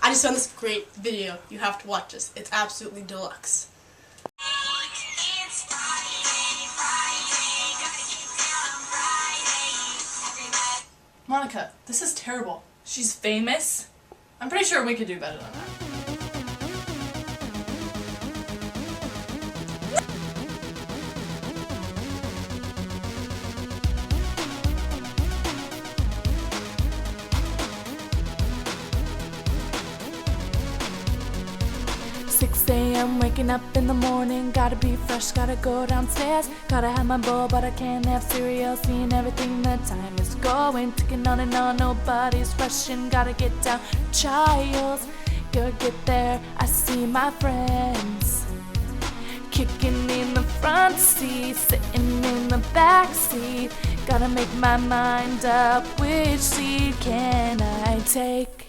I just found this great video. You have to watch this. It's absolutely deluxe. Monica, this is terrible. She's famous. I'm pretty sure we could do better than that. 6 a.m. waking up in the morning, gotta be fresh, gotta go downstairs, gotta have my bowl, but I can't have cereal, seeing everything, the time is going, ticking on and on, nobody's rushing, gotta get down to Childs, gotta get there, I see my friends, kicking in the front seat, sitting in the back seat, gotta make my mind up, which seat can I take?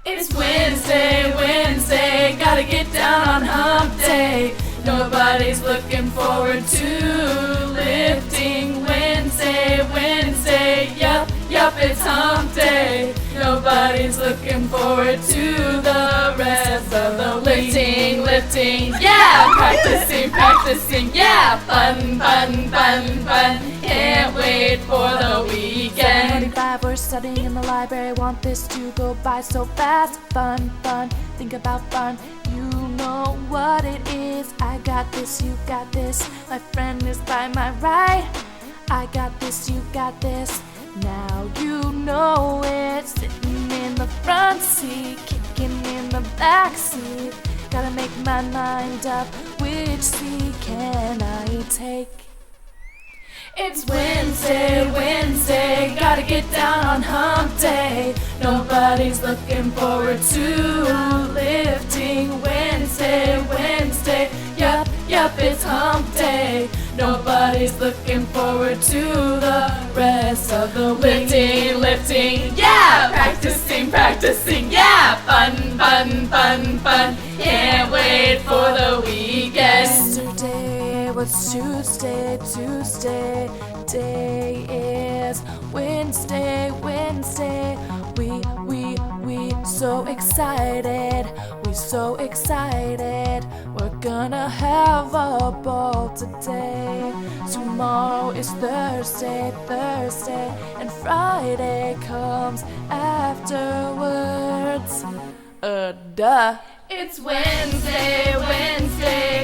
It's Wednesday, Wednesday, gotta get down on hump day. Nobody's looking forward to lifting. Wednesday, Wednesday, yup, it's hump day. Nobody's looking forward to the rest of the lifting, yeah, practicing, yeah, fun, can't wait for the weekend. 75, we're studying in the library, want this to go by so fast. Fun, think about fun, you know what it is. I got this, you got this, my friend is by my right. I got this, you got this, now you know it. Sitting in the front seat, kicking in the back seat, gotta make my mind up, which seat can I take? It's Wednesday, Wednesday, gotta get down on hump day. Nobody's looking forward to lifting. Wednesday, Wednesday, yup, it's hump day. Nobody's looking forward to the rest of the lifting, yeah, practicing, yeah, fun, can't wait for the weekend. Yesterday was Tuesday, today is Wednesday, we so excited, we're gonna have a ball today. Tomorrow is Thursday, and Friday comes afterwards. Duh. It's Wednesday,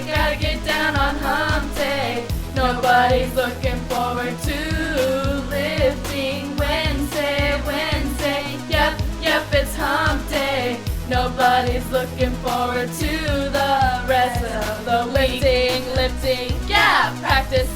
gotta get down on hump day. Nobody's looking forward to lifting. Wednesday, yup, it's hump day. Nobody's looking forward to the rest of the lifting, yeah, practice